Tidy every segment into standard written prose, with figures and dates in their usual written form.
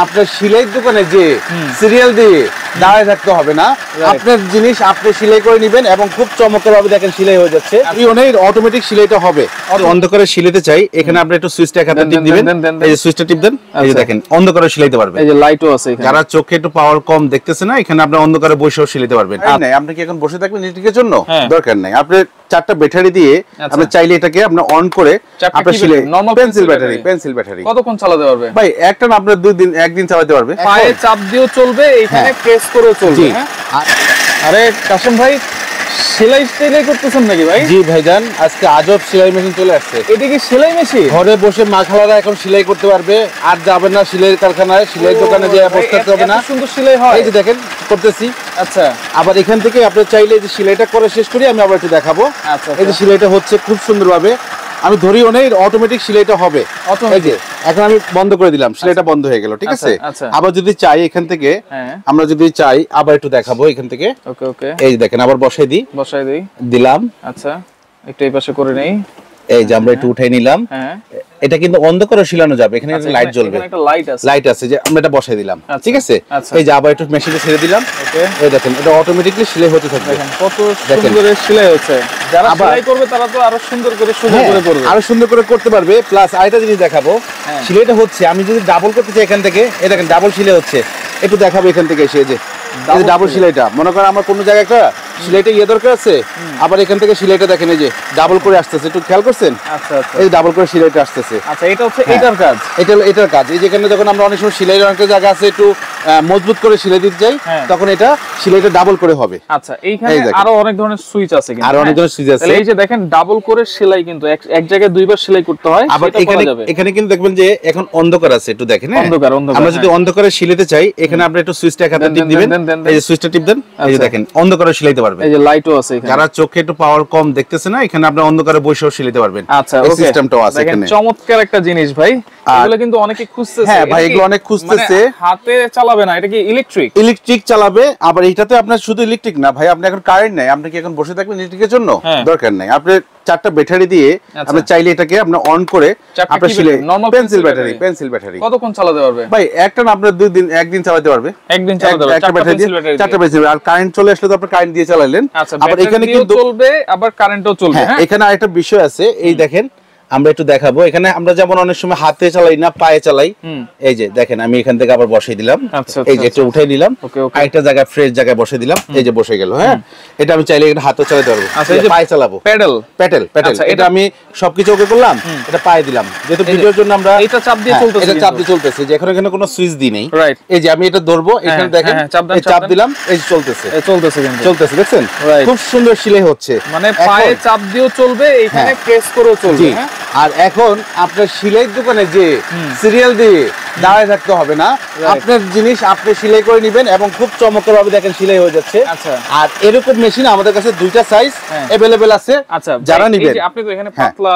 আপনার সেলাই দোকানে যে সিরিয়াল দিয়ে দাঁড়ায় থাকতে হবে না, আপনার জিনিস আপনি সেলাই করে নেবেন এবং খুব চমৎকারভাবে দেখেন সেলাই হয়ে যাচ্ছে। অনেক অটোমেটিক সেলাইটা হবে। অন্ধকারে সেলাইতে চাই, এখানে আপনি একটু সুইচটা এক হাতে টিপ দিবেন, এই যে সুইচটা টিপ দেন, এই যে দেখেন অন্ধকারে সেলাইতে পারবেন। এই যে লাইটও আছে এখানে, যারা চোখে একটু পাওয়ার কম দেখতেছে না, এখানে আপনি অন্ধকারে বসেও সেলাইতে পারবেন। আপনি কি এখন বসে থাকবেন ইলেকট্রিকের জন্য? দরকার নাই, আপনি চারটা ব্যাটারি দিয়ে আপনি চাইলে এটাকে আপনি অন করে আপনি সেলাই নরমাল পেন্সিল ব্যাটারি কতক্ষণ চালাতে পারবে ভাই? একটা না আপনার একদিন চালাতে পারবে। পায়ে চাপ দিয়েও চলবে, এখানে প্রেস করেও চলবে। আরে কাশেম ভাই, সেলাই করতেছেন নাকি ভাই? জি ভাইজান, আজকে আজব সেলাই মেশিন চলে আসছে। এটা কি সেলাই মেশিন? ঘরে বসে মা খালারা এখন সেলাই করতে পারবে, আর যাবেন না সেলাই কারখানায়, সেলাই দোকানে যে বসে থাকতে হবে না। সুন্দর সেলাই হয়, এই যে দেখেন করতেছি। আচ্ছা, আবার এখান থেকে আপনি চাইলে যে সেলাইটা করে শেষ করি আমি আবার একটু দেখাবো। আচ্ছা, এই যে সেলাইটা হচ্ছে খুব সুন্দরভাবে, আমি ধরি অনেক অটোমেটিক সেলাইটা হবে। এই যে এখন আমি বন্ধ করে দিলাম, সেলাইটা বন্ধ হয়ে গেল, ঠিক আছে? আবার যদি চাই এখান থেকে, আমরা যদি চাই আবার একটু দেখাবো এখান থেকে। ওকে ওকে, এই যে দেখেন আবার বসাই দিলাম। আচ্ছা, একটু এই পাশে করে নেই। এই যে আমরা একটু উঠাই নিলাম। এটা কিন্তু অন্ধকারে ঝুলানো যাবে, এখানে একটা লাইট জ্বলবে, একটা লাইট আছে যে আমরা এটা বসাই দিলাম, ঠিক আছে? এই যে আবার একটু মেশিনে ছেড়ে দিলাম। ওকে, এই দেখেন এটা অটোমেটিক্যালি সেলাই হতে থাকবে। দেখেন কত সুন্দর সেলাই হচ্ছে। যারা সেলাই করবে তারা তো আরো সুন্দর করে করবে, আরো সুন্দর করে করতে পারবে। প্লাস আরেকটা জিনিস দেখাবো, সেলাইটা হচ্ছে আমি যদি ডাবল করতে চাই এখান থেকে, এই দেখেন ডাবল সেলাই হচ্ছে, একটু দেখাবো এখান থেকে এসে। যে ডাবল সেলাইটা মনে করেন আমার কোনো জায়গায় একটা সেলাইটা দরকার আছে, আবার এখান থেকে সেলাইটা দেখেন এই যে ডাবল করে আসতেছে, একটু খেয়াল করছেন? আচ্ছা আচ্ছা, এই ডাবল করে সেলাইটা আসতেছে। আচ্ছা, এটা হচ্ছে এটার কাজ, এটার কাজ। এই যেখানে যখন আমরা অনেক সময় সেলাই অনেক জায়গা আছে একটু মজবুত করে সেলাই দিতে যাই, তখন এটা সেলাইটা ডাবল করে হবে। আচ্ছা, এইখানে আরো অনেক ধরনের সুইচ আছে, কিন্তু আরো অনেক ধরনের সুইচ আছে। এই যে দেখেন ডাবল করে সেলাই, কিন্তু এক জায়গায় দুইবার সেলাই করতে হয়। আবার এখানে কিন্তু দেখবেন যে এখন অন্ধকার আছে, একটু দেখেন। অন্ধকার আমরা যদি অন্ধকারে সেলাইতে চাই, এখানে আপনি একটু সুইচটা এক হাতে টিপ দিবেন, এই যে সুইচটা টিপ দেন, এই যে দেখেন অন্ধকারে সেলাইতে পারবেন। এই যে লাইটও আছে এখানে, যারা চোখে একটু পাওয়ার কম দেখতেছে না, এখানে আপনি অন্ধকারে বসেও সেলাইতে পারবেন। আচ্ছা, এই সিস্টেমটাও আছে এখানে। চমৎকার একটা জিনিস ভাই, এগুলো কিন্তু অনেকে খুঁজতেছে। হ্যাঁ ভাই, এগুলো অনেক খুঁজতেছে। হাতে চালাবে না, এটা কি ইলেকট্রিক চালাবে। আবার এটাতে আপনার শুধু ইলেকট্রিক না ভাই, আপনি এখন কারেন্ট নাই, আপনি কি এখন বসে থাকবেন ইলেকট্রিকের জন্য? দরকার নাই, আপনি চারটা ব্যাটারি দিয়ে আপনি চাইলে এটাকে আপনি অন করে আপনি সেলাই নরমাল পেন্সিল ব্যাটারি কতক্ষণ চালাতে পারবে ভাই? একটা না আপনার একদিন চালাতে পারবে, চারটা ব্যাটারি। আর কারেন্ট চলে আসলে তো আপনি কারেন্ট দিয়ে চালালেন। আবার এখানে কিন্তু চলবে, আবার কারেন্টও চলবে। এখানে আরেকটা বিষয় আছে, এই দেখেন আমরা একটু দেখাবো। এখানে আমরা যেমন অনেক সময় হাতে চালাই না, পায়ে চালাই। এই যে দেখেন আমি এখান থেকে আবার বসাই দিলাম, এই যে একটু উঠাই নিলাম, আরেকটা জায়গায় ফ্রেশ জায়গায় বসে দিলাম, এই যে বসে গেল। হ্যাঁ, এটা আমি চাইলে এখানে হাতে চালাতে পারবো, পায়ে চালাবো, প্যাডেল। এটা আমি সবকিছু ওকে করলাম, এটা পায়ে দিলাম, যেহেতু ভিডিওর জন্য আমরা এটা চাপ দিয়ে চলতেছে, যে এখানে কোনো সুইচ দিই নেই। এই যে আমি এটা ধরবো, এখানে দেখেন চাপ দিলাম, এই যে চলতেছে দেখছেন? খুব সুন্দর সেলাই হচ্ছে, মানে পায়ে চাপ দিয়েও চলবে, এখানে প্রেস করেও চলবে। আর এখন আপনার সেলাই দোকানে যে সিরিয়াল দিয়ে দাঁড়ায় থাকতে হবে না, আপনার জিনিস আপনি সেলাই করে নেবেন এবং খুব চমৎকারভাবে দেখেন সেলাই হয়ে যাচ্ছে। আর এরকম মেশিন আমাদের কাছে দুইটা সাইজ अवेलेबल আছে। যারা নেবেন, আপনি তো এখানে পাতলা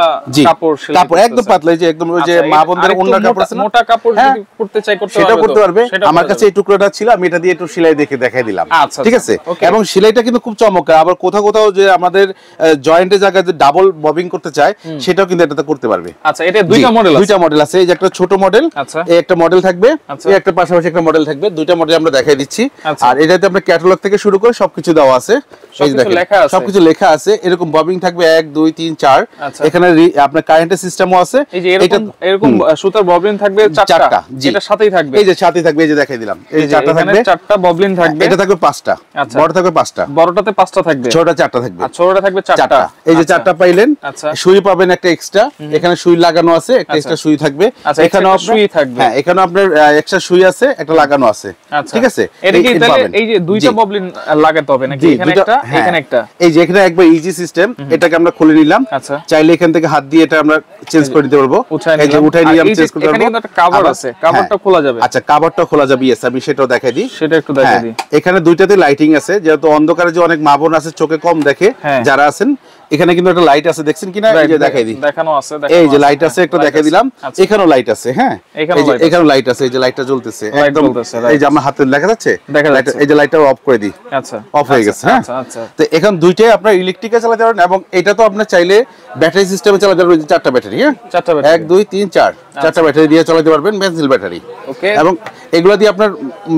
কাপড় একদম পাতলা, এই যে একদম ওই যে মা বোনদের ওন্না কাপড় আছে, মোটা কাপড় যদি করতে চাই সেটা করতে পারবে। আমার কাছে এই টুকরোটা ছিল, আমি এটা দিয়ে একটু সেলাই দেখাই দিলাম, ঠিক আছে? এবং সেলাইটা কিন্তু খুব চমৎকার। আবার কোথাও যে আমাদের জয়েন্টের জায়গায় যে ডাবল ববিং করতে চায়, সেটাও কিন্তু এটাতে করতে পারবে। আচ্ছা, এটা দুইটা মডেল আছে। এই যে একটা ছোট মডেল, এই একটা মডেল থাকবে, এই একটা পাশাপাশি একটা মডেল থাকবে, দুইটা মডেল আমরা দেখাই দিচ্ছি। আর এটাতে আমরা ক্যাটালগ থেকে শুরু করে সবকিছু দেওয়া আছে, সবকিছু লেখা আছে। এরকম ববিং থাকবে 1 2 3 4। এখানে আপনার কারেন্টের সিস্টেমও আছে। এটা এরকম সুতার ববলিন থাকবে চারটা, এটা সাথেই থাকবে, এই যে সাথেই থাকবে, এই যে দেখাই দিলাম, এই যে চারটা থাকবে, চারটা ববলিন থাকবে। এটা থাকবে 5টা, বড় থাকবে 5টা, বড়টাতে 5টা থাকবে, ছোটটা 4টা থাকবে, আর ছোটটা থাকবে 4টা। এই যে 4টা পাইলেন। সুই পাবেন একটা এক্সট্রা, এখানে সুই লাগানো আছে, একটা এক্সট্রা সুই থাকবে। এখানেও সুই থাকবে, হ্যাঁ এখানেও আপনার এক্সট্রা সুই আছে, একটা লাগানো আছে, ঠিক আছে? এটা কি তাহলে এই যে দুইটা ববলিন লাগাতে হবে নাকি? এখানে একটা, এখানে একটা, এই যে এখানে একবার ইজি সিস্টেম। এটাকে আমরা খুলে নিলাম, চাইলে এখান থেকে হাত দিয়ে এটা আমরা চেঞ্জ করে দিতে পারবো। এই যে উঠাই নিয়ে আমরা চেঞ্জ করতে পারবো। এখানে কিন্তু একটা কভার আছে, কভারটা খোলা যাবে। আচ্ছা, কভারটা খোলা যাবে, यस আমি সেটাও দেখাই দিই, সেটা একটু দেখাই দিই। এখানে দুইটাতে লাইটিং আছে, যেহেতু অন্ধকারে যে অনেক মা বোন আছে চোখে কম দেখে, যারা আছেন এখানে কিন্তু একটা লাইট আছে দেখছেন কিনা, এই যে দেখাই দিই, দেখানো আছে, এই যে লাইট আছে একটা দেখাই দিলাম, এখানেও লাইট আছে, হ্যাঁ এখানেও লাইট আছে, এই যে লাইটটা জ্বলতেছে একদম, এই যে আমার হাতে দেখা যাচ্ছে, এই যে লাইটটা অফ করে দিই, আচ্ছা অফ হয়ে গেছে, হ্যাঁ তো এখন দুইটাই আপনার ইলেকট্রিকে চালাতে পারবেন, এবং এটা তো আপনার চাইলে ব্যাটারি সিস্টেমে চালাতে পারবেন, চারটা ব্যাটারি, হ্যাঁ 1 2 3 4 চারটা ব্যাটারি দিয়ে চালাতে পারবেন, বেনজিল ব্যাটারি, ওকে, এবং এগুলো দিয়ে আপনার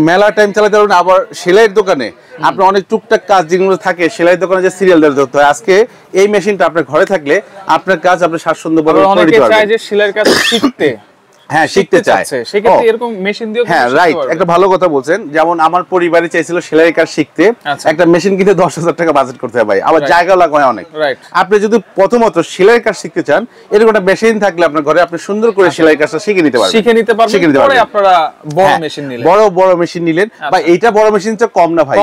মেলা টাইম চালাতে পারবেন। আবার সেলাইয়ের দোকানে আপনার অনেক টুকটাক কাজ যেগুলো থাকে, সেলাইয়ের দোকানে যে সিরিয়াল ধরতে হয়, আজকে এই মেশিনটা আপনার ঘরে থাকলে আপনার কাজ আপনি স্বাচ্ছন্দ্যভাবে করে নিতে পারবেন। অনেকে চায় যে সেলাইয়ের কাজ শিখতে, হ্যাঁ শিখতে চায়, সেক্ষেত্রে এরকম মেশিন দিয়েও, হ্যাঁ রাইট, একটা ভালো কথা বলছেন। যেমন আমার পরিবারে চাইছিল সেলাই কাজ শিখতে, একটা মেশিন কিনতে 10,000 টাকা বাজেট করতে হয় ভাই, আবার জায়গা লাগবে অনেক। আপনি যদি প্রথমত সেলাই কাজ শিখতে চান, এরকম একটা মেশিন থাকলে আপনার ঘরে আপনি সুন্দর করে সেলাই কাজটা শিখে নিতে পারবেন, পরে আপনারা বড় মেশিন নিলেন, বড় মেশিন নিলেন ভাই, এইটা বড় মেশিন তো কম না ভাই,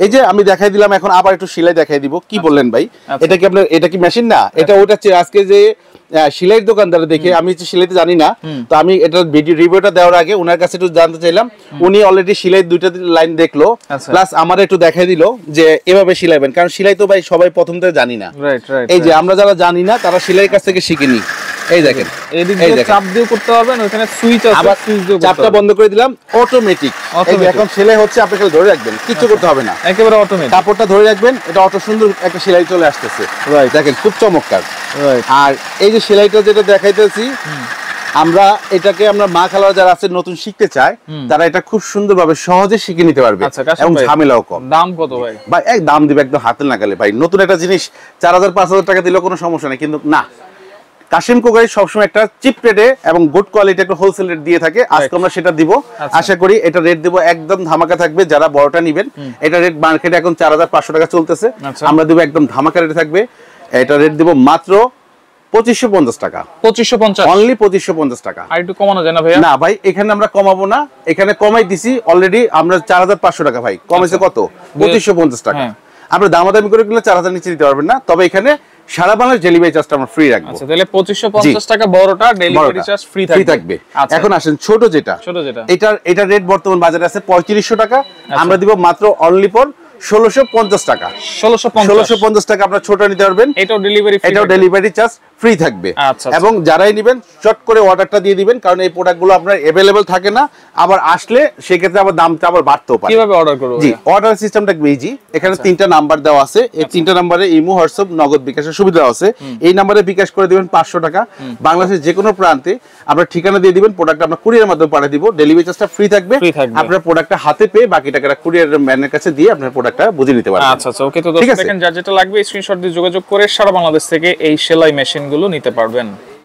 এই যে আমি দেখাই দিলাম, এখন আবার একটু সেলাই দেখাই দিব। কি বললেন ভাই, এটা কি আপনার, এটা কি মেশিন না, এটা ওটা আজকে যে সেলাইয়ের দোকানদার দেখে, আমি সেলাইতে জানি না, তো আমি এটা ভিডিও রিভিউটা দেওয়ার আগে ওনার কাছে একটু জানতে চাইলাম, উনি অলরেডি সেলাই দুইটা লাইন দেখলো, প্লাস আমার একটু দেখাই দিল যে এভাবে সেলাইবেন, কারণ সেলাই তো ভাই সবাই প্রথম থেকে জানি না, এই যে আমরা যারা জানি না তারা সেলাইয়ের কাছ থেকে শিখিনি। এই দেখেন, এইদিকে চাপ দিয়ে করতে পারবেন, ওখানে সুইচ আছে, আবার সুইচ দিয়ে চাপটা বন্ধ করে দিলাম, অটোমেটিক। এই যে এখন সেলাই হচ্ছে, আপনি খালি ধরে রাখবেন, কিছু করতে হবে না, একেবারে অটোমেটিক, কাপড়টা ধরে রাখবেন, এটা অটো সুন্দর একটা সেলাই চলে আসতেছে, দেখেন খুব চমৎকার। আর এই যে সেলাইটা যেটা দেখাইতেছি, আমরা এটাকে আমরা মা খালারা যারা আছে নতুন শিখতে চায়, তারা এটা খুব সুন্দরভাবে সহজে শিখে নিতে পারবে, এবং ঝামেলাও কম। দাম কত ভাই? ভাই এক দাম দিবে একদম হাতে নাগালে ভাই, নতুন একটা জিনিস 4,000 5,000 টাকা দিলেও কোনো সমস্যা নেই, কিন্তু না, কাশিম কোকারি সবসময় একটা চিপ রেটে এবং গুড কোয়ালিটি একটা হোলসেল রেট দিয়ে থাকে, আজকে আমরা সেটা দিব। আশা করি এটা রেট দিব একদম ধামাকা থাকবে, যারা বড়টা নেবেন, এটা রেট মার্কেটে এখন 4,500 টাকা চলতেছে, আমরা দিব একদম ধামাকা রেটে থাকবে, এটা রেট দিব মাত্র 2550 টাকা, 2550, অনলি 2550 টাকা। আর একটু কমানো যায় না ভাই? না ভাই, এখানে আমরা কমাবো না, এখানে কমাই দিছি অলরেডি আমরা 4,500 টাকা ভাই, কমাইছে কত? 2550 টাকা। আপনি দামাদামি করে কিনলে 4,000 নিচে দিতে পারবেন না, তবে এখানে সারা বাংলাদেশ ডেলিভারি চার্জটা আমরা ফ্রি রাখবো। আচ্ছা, তাহলে 2550 টাকা বড়টা ডেলিভারি চার্জ ফ্রি থাকবে। এখন আসেন ছোট যেটা, এটা রেট বর্তমান বাজারে আছে 3500 টাকা, আমরা দিব মাত্র অনলি ফর 1650 টাকা। 1650 টাকা আপনারা ছোট নিতে পারবেন, এটাও ডেলিভারি চার্জ ফ্রি থাকবে। এবং যারাই নেবেন চট করে অর্ডারটা দিয়ে দিবেন, কারণ এই প্রোডাক্টগুলো আপনার अवेलेबल থাকে না, আবার আসলে সেই ক্ষেত্রে আবার দামটা আবার বাড়তেও পারে। কিভাবে অর্ডার করব? জি, অর্ডার সিস্টেমটা ইজি, এখানে 3টা নাম্বার দেওয়া আছে, এই 3টা নম্বরে ইমো, হোয়াটসঅ্যাপ, নগদ বিকাশের সুবিধা আছে। এই নম্বরে বিকাশ করে দিবেন 500 টাকা, বাংলাদেশের যে কোনো প্রান্তে আপনার ঠিকানা দিয়ে দিবেন, প্রোডাক্ট আমরা কুরিয়ারের মাধ্যমে পাঠিয়ে দিব, ডেলিভারি চার্জটা ফ্রি থাকবে, আপনার প্রোডাক্টটা হাতে পেয়ে বাকি টাকাটা কুরিয়ারের ম্যানের কাছে দিয়ে আপনার প্রোডাক্টটা বুঝে নিতে পারবেন। আচ্ছা আচ্ছা, ওকে। তো দর্শক দেখেন, যার যেটা লাগবে স্ক্রিনশট দিয়ে যোগাযোগ করে সারা বাংলাদেশ থেকে এই সেলাই মেশিনগুলো নিতে পারবেন।